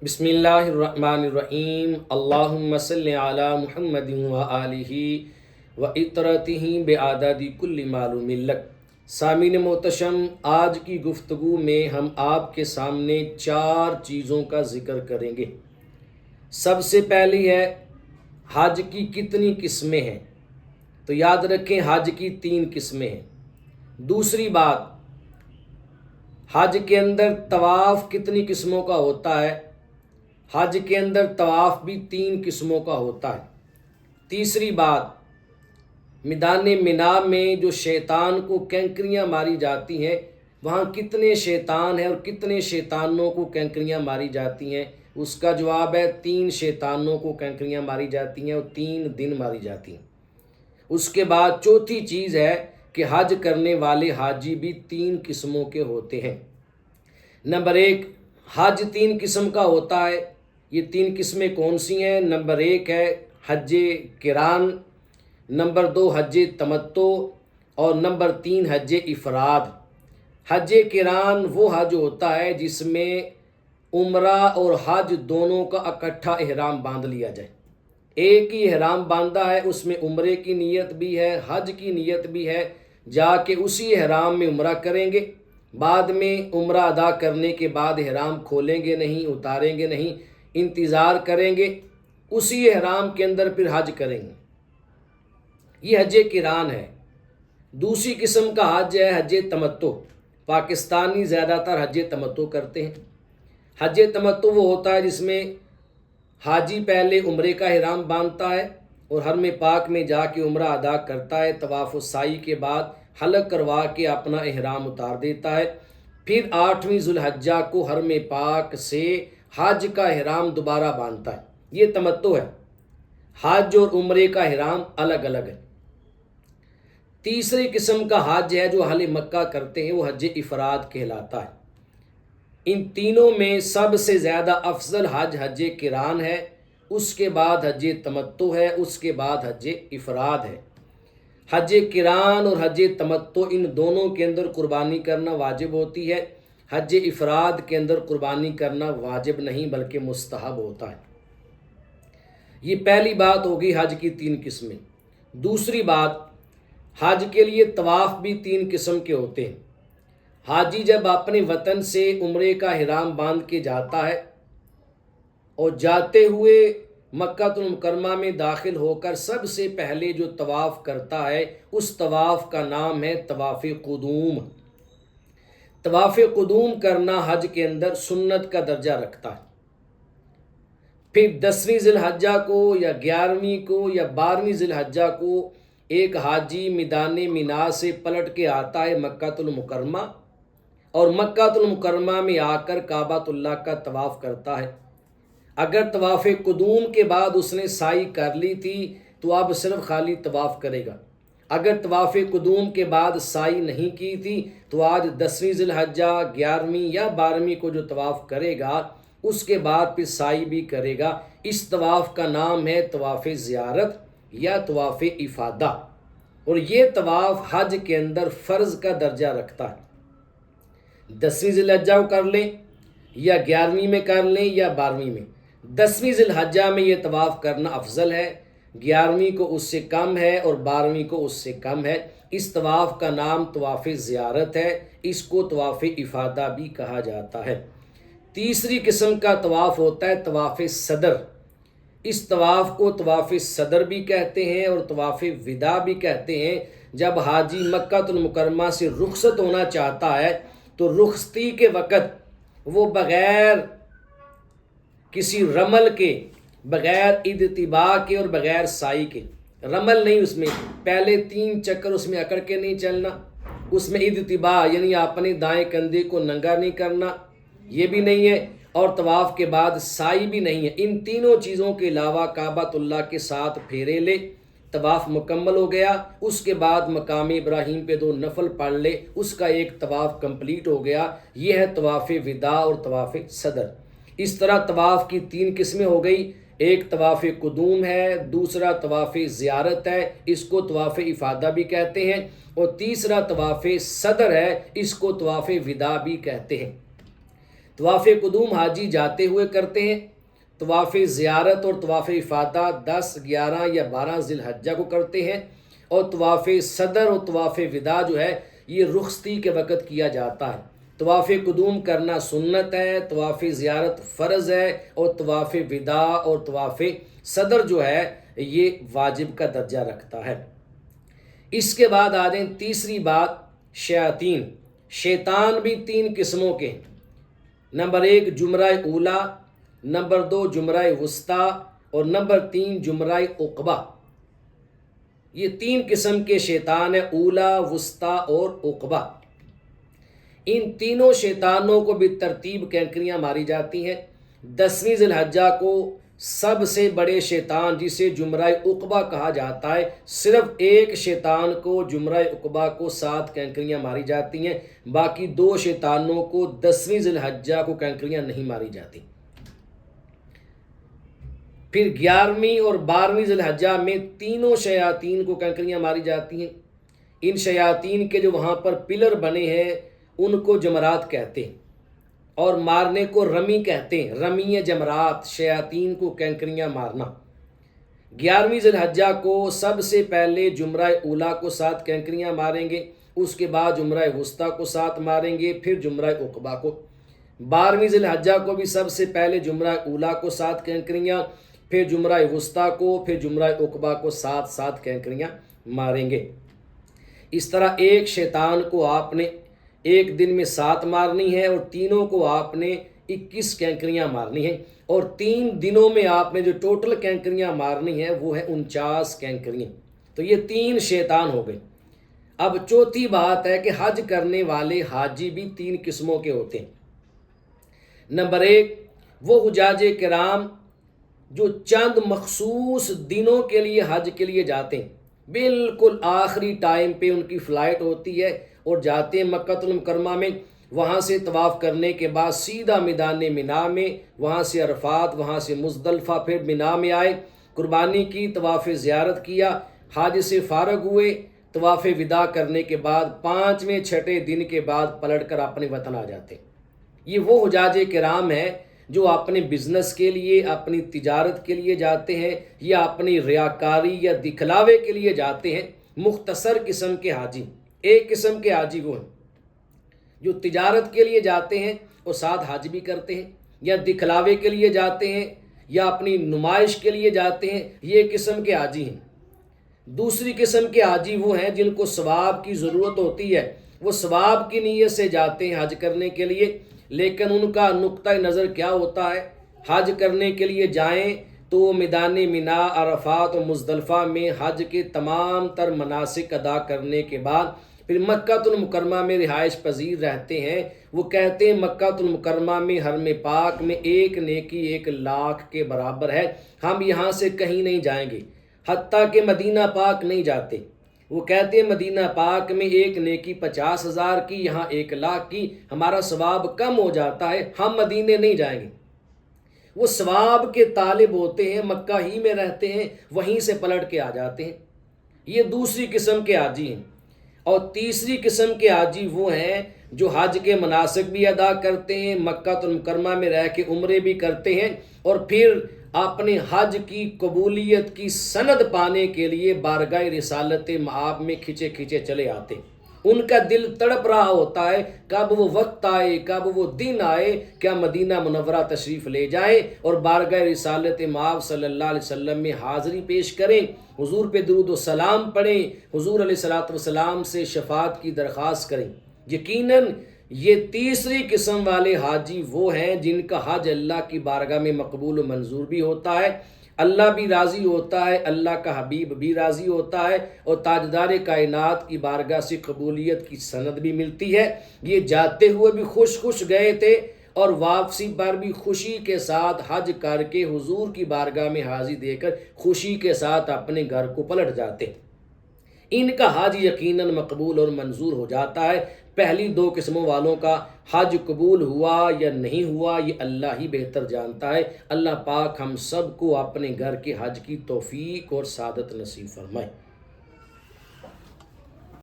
بسم اللہ الرحمن الرحیم اللہم صلی علی محمد و آلہ و اطرتہ بعدد کل معلوم لک۔ سامعین محتشم، آج کی گفتگو میں ہم آپ کے سامنے 4 چیزوں کا ذکر کریں گے۔ سب سے پہلی ہے حج کی کتنی قسمیں ہیں؟ تو یاد رکھیں حج کی 3 قسمیں ہیں۔ دوسری بات، حج کے اندر طواف کتنی قسموں کا ہوتا ہے؟ حج کے اندر طواف بھی 3 قسموں کا ہوتا ہے۔ تیسری بات، میدان منا میں جو شیطان کو کینکریاں ماری جاتی ہیں، وہاں کتنے شیطان ہیں اور کتنے شیطانوں کو کینکریاں ماری جاتی ہیں؟ اس کا جواب ہے 3 شیطانوں کو کینکریاں ماری جاتی ہیں اور 3 دن ماری جاتی ہیں۔ اس کے بعد چوتھی چیز ہے کہ حج کرنے والے حاجی بھی 3 قسموں کے ہوتے ہیں۔ نمبر 1، حج 3 قسم کا ہوتا ہے۔ یہ 3 قسمیں کون سی ہیں؟ نمبر 1 ہے حج قران، نمبر 2 حج تمتع اور نمبر 3 حج افراد۔ حج قران وہ حج ہوتا ہے جس میں عمرہ اور حج دونوں کا اکٹھا احرام باندھ لیا جائے۔ ایک ہی احرام باندھا ہے، اس میں عمرے کی نیت بھی ہے، حج کی نیت بھی ہے، جا کے اسی احرام میں عمرہ کریں گے، بعد میں عمرہ ادا کرنے کے بعد احرام کھولیں گے نہیں، اتاریں گے نہیں، انتظار کریں گے، اسی احرام کے اندر پھر حج کریں گے۔ یہ حج قران ہے۔ دوسری قسم کا حج ہے حج تمتع۔ پاکستانی زیادہ تر حج تمتع کرتے ہیں۔ حج تمتع وہ ہوتا ہے جس میں حاجی پہلے عمرے کا احرام باندھتا ہے اور حرم پاک میں جا کے عمرہ ادا کرتا ہے، طواف و سعی کے بعد حلق کروا کے اپنا احرام اتار دیتا ہے، پھر 8ویں ذوالحجہ کو حرم پاک سے حج کا احرام دوبارہ باندھتا ہے۔ یہ تمتع ہے۔ حج اور عمرے کا احرام الگ الگ ہے۔ تیسری قسم کا حج ہے جو اہل مکہ کرتے ہیں، وہ حج افراد کہلاتا ہے۔ ان تینوں میں سب سے زیادہ افضل حج حج قران ہے، اس کے بعد حج تمتع ہے، اس کے بعد حج افراد ہے۔ حج قران اور حج تمتع ان دونوں کے اندر قربانی کرنا واجب ہوتی ہے۔ حج افراد کے اندر قربانی کرنا واجب نہیں بلکہ مستحب ہوتا ہے۔ یہ پہلی بات ہوگی حج کی 3 قسمیں۔ دوسری بات، حج کے لیے طواف بھی 3 قسم کے ہوتے ہیں۔ حاجی جب اپنے وطن سے عمرے کا احرام باندھ کے جاتا ہے اور جاتے ہوئے مکہ المکرمہ میں داخل ہو کر سب سے پہلے جو طواف کرتا ہے، اس طواف کا نام ہے طواف قدوم۔ طواف قدوم کرنا حج کے اندر سنت کا درجہ رکھتا ہے۔ پھر 10ویں ذی الحجہ کو یا 11ویں کو یا 12ویں ذی الحجہ کو ایک حاجی میدان منا سے پلٹ کے آتا ہے مکہ المکرمہ، اور مکہ المکرمہ میں آ کر کعبۃ اللہ کا طواف کرتا ہے۔ اگر طواف قدوم کے بعد اس نے سعی کر لی تھی تو اب صرف خالی طواف کرے گا۔ اگر طواف قدوم کے بعد سعی نہیں کی تھی تو آج 10ویں ذی الحجہ، 11ویں یا 12ویں کو جو طواف کرے گا، اس کے بعد پھر سعی بھی کرے گا۔ اس طواف کا نام ہے طواف زیارت یا طواف افادہ، اور یہ طواف حج کے اندر فرض کا درجہ رکھتا ہے۔ 10ویں ذی الحجہ کو کر لیں یا 11ویں میں کر لیں یا 12ویں میں، 10ویں ذی الحجہ میں یہ طواف کرنا افضل ہے، 11ویں کو اس سے کم ہے اور 12ویں کو اس سے کم ہے۔ اس طواف کا نام طواف زیارت ہے، اس کو طواف افادہ بھی کہا جاتا ہے۔ تیسری قسم کا طواف ہوتا ہے طواف صدر۔ اس طواف کو طواف صدر بھی کہتے ہیں اور طواف وداع بھی کہتے ہیں۔ جب حاجی مکہ المکرمہ سے رخصت ہونا چاہتا ہے تو رخصتی کے وقت وہ بغیر کسی رمل کے، بغیر اجتباء کے اور بغیر سعی کے، رمل نہیں، اس میں پہلے 3 چکر اس میں اکڑ کے نہیں چلنا، اس میں اجتباء یعنی اپنے دائیں کندھے کو ننگا نہیں کرنا، یہ بھی نہیں ہے، اور طواف کے بعد سعی بھی نہیں ہے۔ ان تینوں چیزوں کے علاوہ کعبۃ اللہ کے ساتھ پھیرے لے، طواف مکمل ہو گیا، اس کے بعد مقام ابراہیم پہ 2 نفل پڑھ لے، اس کا ایک طواف کمپلیٹ ہو گیا۔ یہ ہے طواف وداع اور طواف صدر۔ اس طرح طواف کی 3 قسمیں ہو گئی۔ ایک طواف قدوم ہے، دوسرا طواف زیارت ہے، اس کو طواف افادہ بھی کہتے ہیں، اور تیسرا طواف صدر ہے، اس کو طواف وداع بھی کہتے ہیں۔ طواف قدوم حاجی جاتے ہوئے کرتے ہیں، طواف زیارت اور طواف افاضہ 10، 11 یا 12 ذی الحجہ کو کرتے ہیں، اور طواف صدر اور طواف وداع جو ہے یہ رخصتی کے وقت کیا جاتا ہے۔ طواف قدوم کرنا سنت ہے، طواف زیارت فرض ہے، اور طواف وداع اور طواف صدر جو ہے یہ واجب کا درجہ رکھتا ہے۔ اس کے بعد آ جائیں تیسری بات، شیاطین۔ شیطان بھی 3 قسموں کے ہیں۔ نمبر 1 جمرہ اولا، نمبر 2 جمرہ وسطیٰ، اور نمبر 3 جمرہ عقبہ۔ یہ 3 قسم کے شیطان ہیں، اولا، وسطیٰ اور عقبہ۔ ان تینوں شیطانوں کو بھی ترتیب کینکریاں ماری جاتی ہیں۔ 10ویں ذی الحجہ کو سب سے بڑے شیطان جسے جمرہ عقبہ کہا جاتا ہے، صرف ایک شیطان کو جمرہ عقبہ کو 7 کینکریاں ماری جاتی ہیں، باقی 2 شیطانوں کو 10ویں ذی الحجہ کو کینکریاں نہیں ماری جاتی۔ پھر 11ویں اور 12ویں ذی الحجہ میں تینوں شیاطین کو کینکریاں ماری جاتی ہیں۔ ان شیاطین کے جو وہاں پر پلر بنے ہیں ان کو جمرات کہتے ہیں، اور مارنے کو رمی کہتے ہیں۔ رمی جمرات، شیاطین کو کینکریاں مارنا۔ 11ویں ذی الحجہ کو سب سے پہلے جمرہ اولا کو 7 کینکریاں ماریں گے، اس کے بعد جمرہ وسطیٰ کو 7 ماریں گے، پھر جمرہ عقبہ کو۔ 12ویں ذی الحجہ کو بھی سب سے پہلے جمرہ اولا کو 7 کینکریاں، پھر جمرہ وسطیٰ کو، پھر جمرہ عقبہ کو 7 کینکریاں ماریں گے۔ اس طرح ایک شیطان کو آپ نے ایک دن میں 7 مارنی ہے، اور تینوں کو آپ نے 21 کینکریاں مارنی ہیں، اور 3 دنوں میں آپ نے جو ٹوٹل کینکریاں مارنی ہے وہ ہے 49 کینکریاں۔ تو یہ 3 شیطان ہو گئے۔ اب چوتھی بات ہے کہ حج کرنے والے حاجی بھی 3 قسموں کے ہوتے ہیں۔ نمبر 1 وہ حجاج کرام جو چند مخصوص دنوں کے لیے حج کے لیے جاتے ہیں، بالکل آخری ٹائم پہ ان کی فلائٹ ہوتی ہے اور جاتے ہیں مکہ المکرمہ میں، وہاں سے طواف کرنے کے بعد سیدھا میدان مینا میں، وہاں سے عرفات، وہاں سے مزدلفہ، پھر مینا میں آئے، قربانی کی، طواف زیارت کیا، حج سے فارغ ہوئے، طواف وداع کرنے کے بعد 5ویں 6 دن کے بعد پلٹ کر اپنے وطن آ جاتے ہیں۔ یہ وہ حجاج کرام ہیں جو اپنے بزنس کے لیے، اپنی تجارت کے لیے جاتے ہیں، یا اپنی ریاکاری یا دکھلاوے کے لیے جاتے ہیں۔ مختصر قسم کے حاجی، ایک قسم کے حاجی وہ ہیں جو تجارت کے لیے جاتے ہیں اور ساتھ حج بھی کرتے ہیں، یا دکھلاوے کے لیے جاتے ہیں، یا اپنی نمائش کے لیے جاتے ہیں، یہ ایک قسم کے حاجی ہیں۔ دوسری قسم کے حاجی وہ ہیں جن کو ثواب کی ضرورت ہوتی ہے، وہ ثواب کی نیت سے جاتے ہیں حج کرنے کے لیے، لیکن ان کا نقطہ نظر کیا ہوتا ہے؟ حج کرنے کے لیے جائیں تو میدان مینا، عرفات و مزدلفہ میں حج کے تمام تر مناسک ادا کرنے کے بعد پھر مکہ المکرمہ میں رہائش پذیر رہتے ہیں۔ وہ کہتے ہیں مکہ المکرمہ میں حرم پاک میں ایک نیکی 1,00,000 کے برابر ہے، ہم یہاں سے کہیں نہیں جائیں گے، حتیٰ کہ مدینہ پاک نہیں جاتے۔ وہ کہتے ہیں مدینہ پاک میں ایک نیکی 50,000 کی، یہاں 1,00,000 کی، ہمارا ثواب کم ہو جاتا ہے، ہم مدینے نہیں جائیں گے۔ وہ ثواب کے طالب ہوتے ہیں، مکہ ہی میں رہتے ہیں، وہیں سے پلٹ کے آ جاتے ہیں۔ یہ دوسری قسم کے حاجی ہیں۔ اور تیسری قسم کے حاجی وہ ہیں جو حج کے مناسک بھی ادا کرتے ہیں، مکہ المکرمہ میں رہ کے عمرے بھی کرتے ہیں، اور پھر اپنے حج کی قبولیت کی سند پانے کے لیے بارگاہ رسالت مآب میں کھچے کھچے چلے آتے ہیں۔ ان کا دل تڑپ رہا ہوتا ہے کب وہ وقت آئے، کب وہ دن آئے، کیا مدینہ منورہ تشریف لے جائیں اور بارگاہ رسالت مآب صلی اللہ علیہ وسلم میں حاضری پیش کریں، حضور پہ درود و سلام پڑھیں، حضور علیہ السلام سے شفاعت کی درخواست کریں۔ یقیناً یہ تیسری قسم والے حاجی وہ ہیں جن کا حج اللہ کی بارگاہ میں مقبول و منظور بھی ہوتا ہے، اللہ بھی راضی ہوتا ہے، اللہ کا حبیب بھی راضی ہوتا ہے، اور تاجدار کائنات کی بارگاہ سے قبولیت کی سند بھی ملتی ہے۔ یہ جاتے ہوئے بھی خوش گئے تھے اور واپسی پر بھی خوشی کے ساتھ حج کر کے حضور کی بارگاہ میں حاضری دے کر خوشی کے ساتھ اپنے گھر کو پلٹ جاتے۔ ان کا حج یقیناً مقبول اور منظور ہو جاتا ہے۔ پہلی 2 قسموں والوں کا حج قبول ہوا یا نہیں ہوا یہ اللہ ہی بہتر جانتا ہے۔ اللہ پاک ہم سب کو اپنے گھر کے حج کی توفیق اور سعادت نصیب فرمائے۔